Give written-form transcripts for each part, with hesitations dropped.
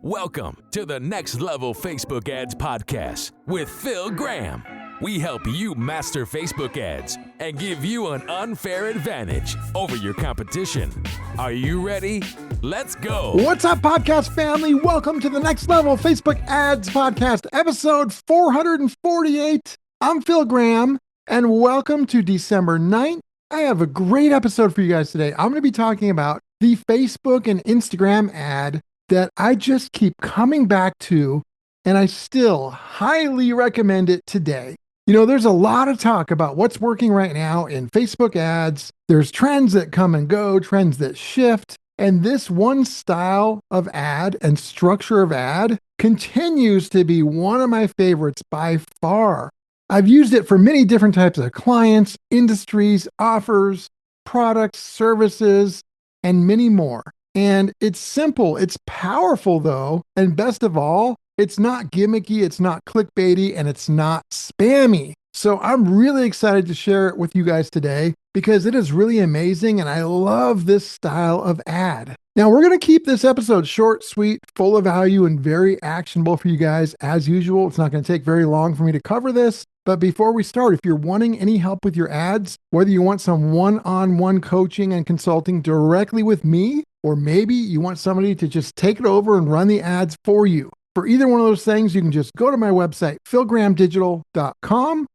Welcome to the Next Level Facebook Ads Podcast with Phil Graham. We help you master Facebook ads and give you an unfair advantage over your competition. Are you ready? Let's go. What's up, podcast family? Welcome to the Next Level Facebook Ads Podcast, episode 448. I'm Phil Graham, and welcome to December 9th. I have a great episode for you guys today. I'm going to be talking about the Facebook and Instagram ad that I just keep coming back to, and I still highly recommend it today. You know, there's a lot of talk about what's working right now in Facebook ads. There's trends that come and go, trends that shift, and this one style of ad and structure of ad continues to be one of my favorites by far. I've used it for many different types of clients, industries, offers, products, services, and many more. And it's simple, it's powerful though, and best of all, it's not gimmicky, it's not clickbaity, and it's not spammy. So I'm really excited to share it with you guys today because it is really amazing and I love this style of ad. Now we're going to keep this episode short, sweet, full of value, and very actionable for you guys as usual. It's not going to take very long for me to cover this. But before we start, if you're wanting any help with your ads, whether you want some one-on-one coaching and consulting directly with me, or maybe you want somebody to just take it over and run the ads for you. For either one of those things, you can just go to my website, philgrahamdigital.com,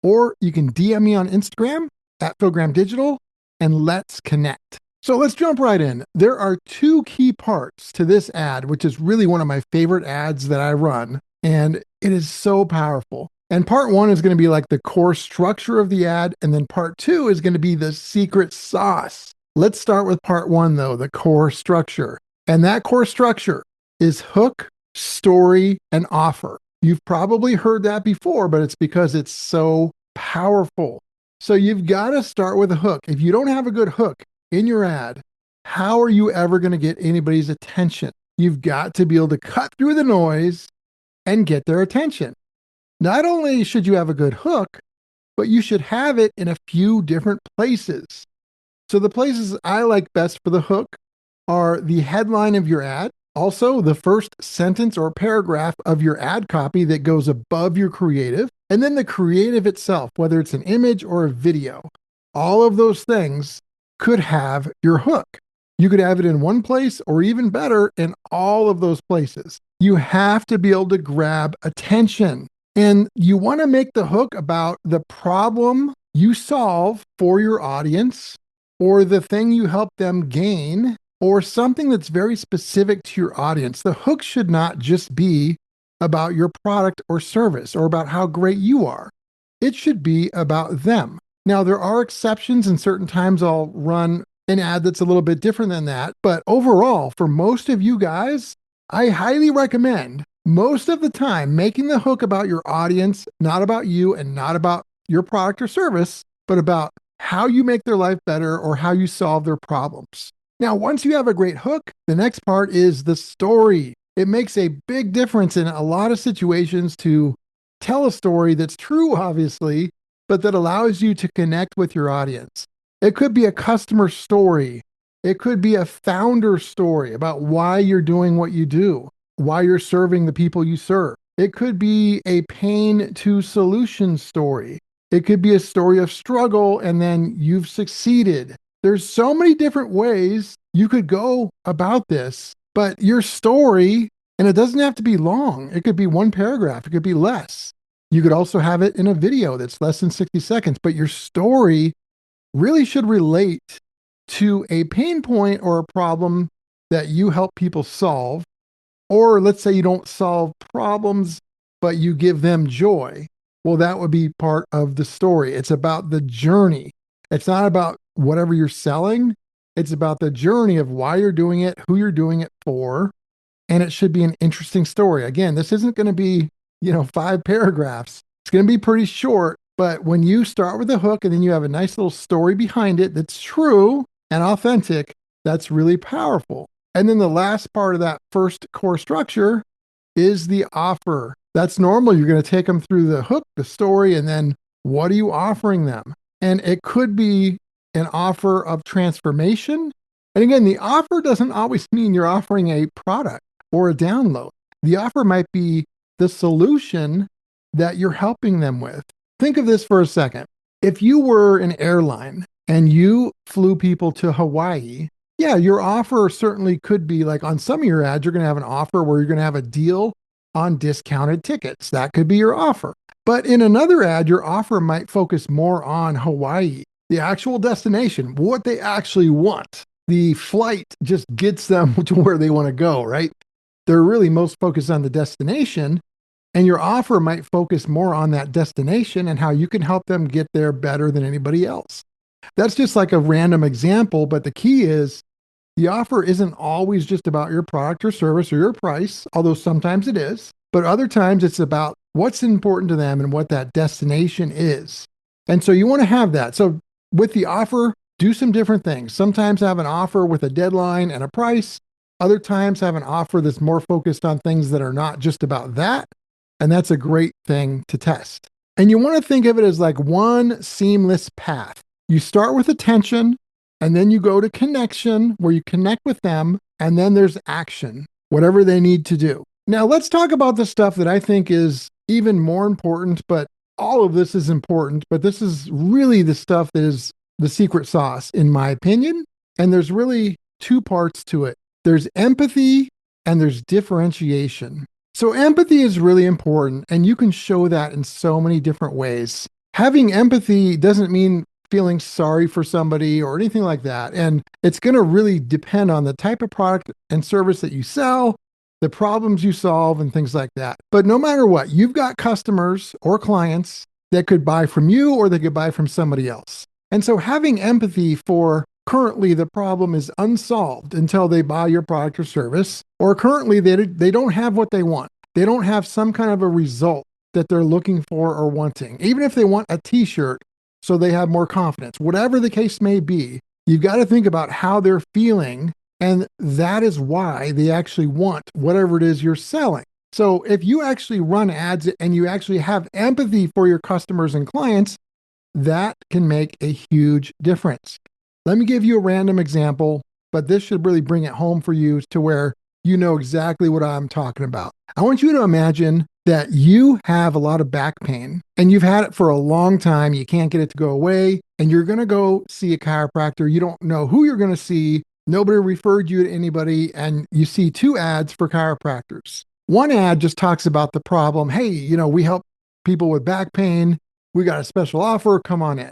or you can DM me on Instagram at philgrahamdigital, and let's connect. So let's jump right in. There are two key parts to this ad, which is really one of my favorite ads that I run, and it is so powerful. And part one is going to be like the core structure of the ad, and then part two is going to be the secret sauce. Let's start with part one, though, the core structure. And that core structure is hook, story, and offer. You've probably heard that before, but it's because it's so powerful. So you've got to start with a hook. If you don't have a good hook in your ad, how are you ever going to get anybody's attention? You've got to be able to cut through the noise and get their attention. Not only should you have a good hook, but you should have it in a few different places. So the places I like best for the hook are the headline of your ad, also the first sentence or paragraph of your ad copy that goes above your creative, and then the creative itself, whether it's an image or a video. All of those things could have your hook. You could have it in one place, or even better, in all of those places. You have to be able to grab attention. And you want to make the hook about the problem you solve for your audience, or the thing you help them gain, or something that's very specific to your audience. The hook should not just be about your product or service or about how great you are. It should be about them. Now, there are exceptions, and certain times I'll run an ad that's a little bit different than that. But overall, for most of you guys, I highly recommend most of the time making the hook about your audience, not about you and not about your product or service, but about how you make their life better or how you solve their problems. Now, once you have a great hook, the next part is the story. It makes a big difference in a lot of situations to tell a story that's true, obviously, but that allows you to connect with your audience. It could be a customer story. It could be a founder story about why you're doing what you do, why you're serving the people you serve. It could be a pain to solution story. It could be a story of struggle and then you've succeeded. There's so many different ways you could go about this, but your story, and it doesn't have to be long. It could be one paragraph. It could be less. You could also have it in a video that's less than 60 seconds, but your story really should relate to a pain point or a problem that you help people solve. Or let's say you don't solve problems, but you give them joy. Well, that would be part of the story. It's about the journey. It's not about whatever you're selling. It's about the journey of why you're doing it, who you're doing it for, and it should be an interesting story. Again, this isn't going to be, 5 paragraphs. It's going to be pretty short, but when you start with a hook and then you have a nice little story behind it that's true and authentic, that's really powerful. And then the last part of that first core structure is the offer. That's normal. You're going to take them through the hook, the story, and then what are you offering them? And it could be an offer of transformation. And again, the offer doesn't always mean you're offering a product. or a download. The offer might be the solution that you're helping them with. Think of this for a second. If you were an airline and you flew people to Hawaii, yeah, your offer certainly could be like on some of your ads, you're going to have an offer where you're going to have a deal on discounted tickets. That could be your offer. But in another ad, your offer might focus more on Hawaii, the actual destination, what they actually want. The flight just gets them to where they want to go, right? They're really most focused on the destination, and your offer might focus more on that destination and how you can help them get there better than anybody else. That's just like a random example, but the key is the offer isn't always just about your product or service or your price, although sometimes it is, but other times it's about what's important to them and what that destination is. And so you want to have that. So with the offer, do some different things. Sometimes have an offer with a deadline and a price. Other times have an offer that's more focused on things that are not just about that. And that's a great thing to test. And you want to think of it as like one seamless path. You start with attention, and then you go to connection where you connect with them, and then there's action, whatever they need to do. Now let's talk about the stuff that I think is even more important, but all of this is important, but this is really the stuff that is the secret sauce, in my opinion. And there's really two parts to it. There's empathy and there's differentiation. So empathy is really important, and you can show that in so many different ways. Having empathy doesn't mean feeling sorry for somebody or anything like that. And it's going to really depend on the type of product and service that you sell, the problems you solve, and things like that. But no matter what, you've got customers or clients that could buy from you or they could buy from somebody else. And so having empathy for currently the problem is unsolved until they buy your product or service, or currently they don't have what they want. They don't have some kind of a result that they're looking for or wanting. Even if they want a t-shirt so they have more confidence, whatever the case may be, you've got to think about how they're feeling. And that is why they actually want whatever it is you're selling. So if you actually run ads and you actually have empathy for your customers and clients, that can make a huge difference. Let me give you a random example, but this should really bring it home for you to where you know exactly what I'm talking about. I want you to imagine that you have a lot of back pain and you've had it for a long time. You can't get it to go away, and you're going to go see a chiropractor. You don't know who you're going to see. Nobody referred you to anybody, and you see two ads for chiropractors. One ad just talks about the problem. Hey, we help people with back pain. We got a special offer. Come on in.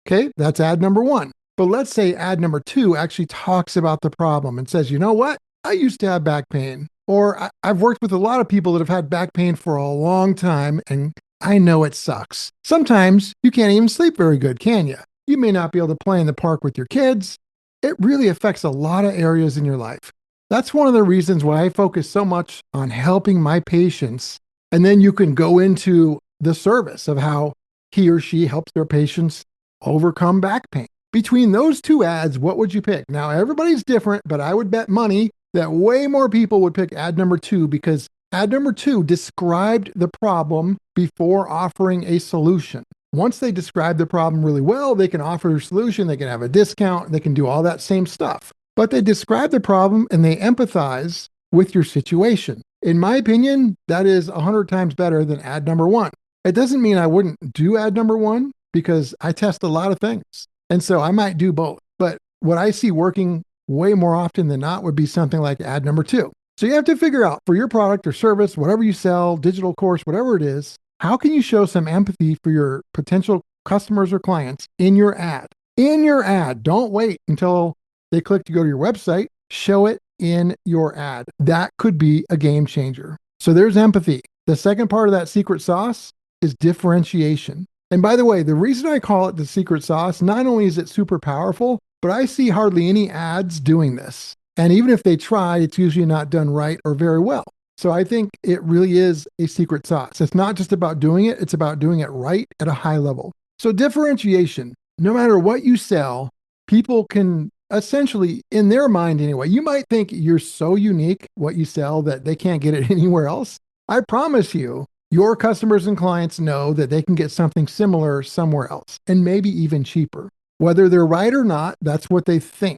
Okay, that's ad number one. But let's say ad number two actually talks about the problem and says, you know what? I used to have back pain, or I've worked with a lot of people that have had back pain for a long time, and I know it sucks. Sometimes you can't even sleep very good, can you? You may not be able to play in the park with your kids. It really affects a lot of areas in your life. That's one of the reasons why I focus so much on helping my patients. And then you can go into the service of how he or she helps their patients overcome back pain. Between those two ads, what would you pick? Now, everybody's different, but I would bet money that way more people would pick ad number two, because ad number two described the problem before offering a solution. Once they describe the problem really well, they can offer a solution, they can have a discount, they can do all that same stuff. But they describe the problem and they empathize with your situation. In my opinion, that is 100 times better than ad number one. It doesn't mean I wouldn't do ad number one, because I test a lot of things. And so I might do both. But what I see working way more often than not would be something like ad number two. So you have to figure out for your product or service, whatever you sell, digital course, whatever it is, how can you show some empathy for your potential customers or clients in your ad? In your ad, don't wait until they click to go to your website. Show it in your ad. That could be a game changer. So there's empathy. The second part of that secret sauce is differentiation. And by the way, the reason I call it the secret sauce, not only is it super powerful, but I see hardly any ads doing this. And even if they try, it's usually not done right or very well. So I think it really is a secret sauce. It's not just about doing it, it's about doing it right at a high level. So differentiation, no matter what you sell, people can essentially, in their mind anyway, you might think you're so unique what you sell that they can't get it anywhere else. I promise you, your customers and clients know that they can get something similar somewhere else, and maybe even cheaper. Whether they're right or not, that's what they think.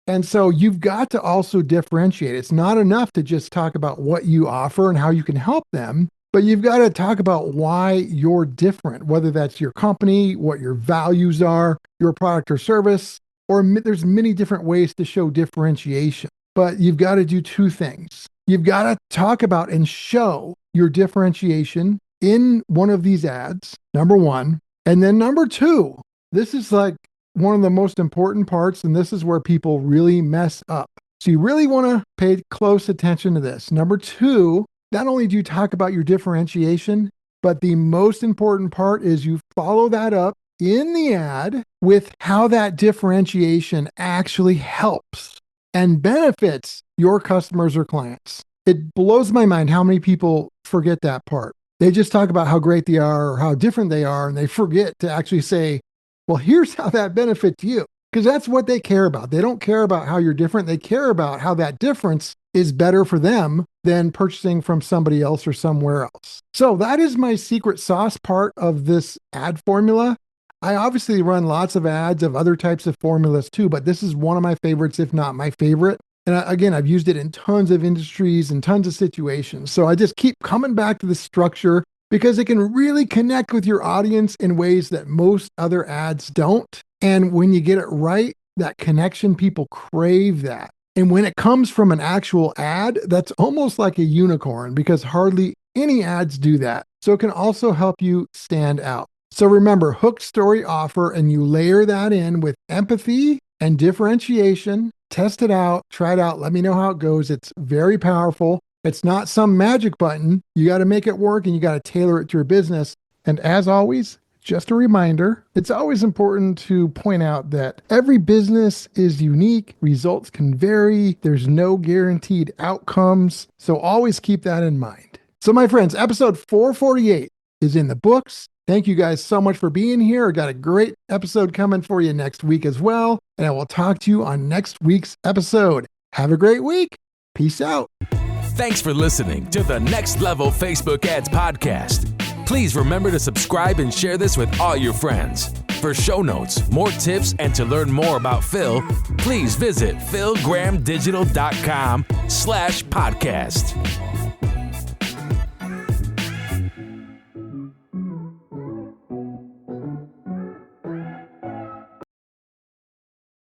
And so you've got to also differentiate. It's not enough to just talk about what you offer and how you can help them, but you've got to talk about why you're different, whether that's your company, what your values are, your product or service, or there's many different ways to show differentiation. But you've got to do two things. You've got to talk about and show your differentiation in one of these ads, number one. And then number two, this is like one of the most important parts, and this is where people really mess up. So you really want to pay close attention to this. Number two, not only do you talk about your differentiation, but the most important part is you follow that up in the ad with how that differentiation actually helps and benefits your customers or clients. It blows my mind how many people forget that part. They just talk about how great they are or how different they are, and they forget to actually say, well, here's how that benefits you, because that's what they care about. They don't care about how you're different. They care about how that difference is better for them than purchasing from somebody else or somewhere else. So that is my secret sauce part of this ad formula. I obviously run lots of ads of other types of formulas too, but this is one of my favorites, if not my favorite. And again, I've used it in tons of industries and tons of situations. So I just keep coming back to the structure because it can really connect with your audience in ways that most other ads don't. And when you get it right, that connection, people crave that. And when it comes from an actual ad, that's almost like a unicorn because hardly any ads do that. So it can also help you stand out. So remember, hook, story, offer, and you layer that in with empathy and differentiation. Test it out, try it out. Let me know how it goes. It's very powerful. It's not some magic button. You got to make it work and you got to tailor it to your business. And as always, just a reminder, it's always important to point out that every business is unique. Results can vary. There's no guaranteed outcomes. So always keep that in mind. So my friends, episode 448 is in the books. Thank you guys so much for being here. I got a great episode coming for you next week as well. And I will talk to you on next week's episode. Have a great week. Peace out. Thanks for listening to the Next Level Facebook Ads Podcast. Please remember to subscribe and share this with all your friends. For show notes, more tips, and to learn more about Phil, please visit philgrahamdigital.com/podcast.